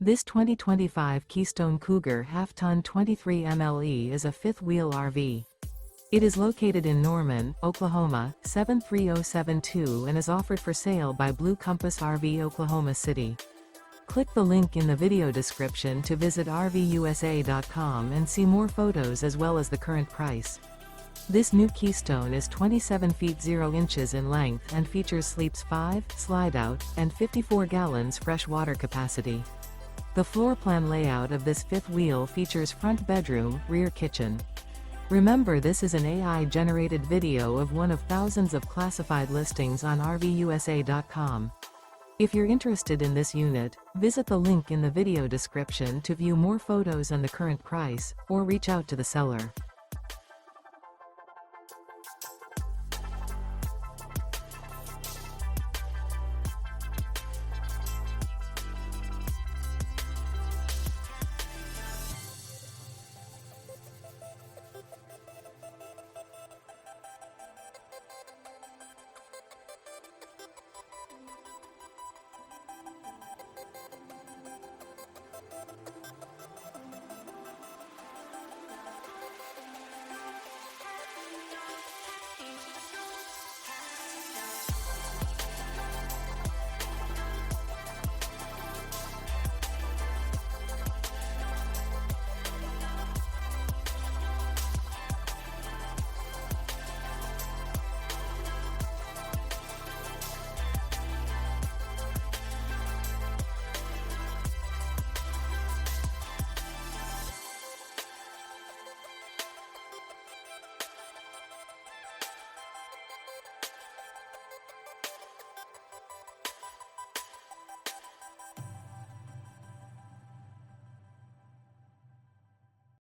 This 2025 Keystone Cougar Half-Ton 23 MLE is a fifth-wheel RV. It is located in Norman, Oklahoma, 73072 and is offered for sale by Blue Compass RV Oklahoma City. Click the link in the video description to visit RVUSA.com and see more photos as well as the current price. This new Keystone is 27 feet 0 inches in length and features sleeps 5, slide-out, and 54 gallons fresh water capacity. The floor plan layout of this fifth wheel features front bedroom, rear kitchen. Remember, this is an AI-generated video of one of thousands of classified listings on RVUSA.com. If you're interested in this unit, visit the link in the video description to view more photos and the current price, or reach out to the seller.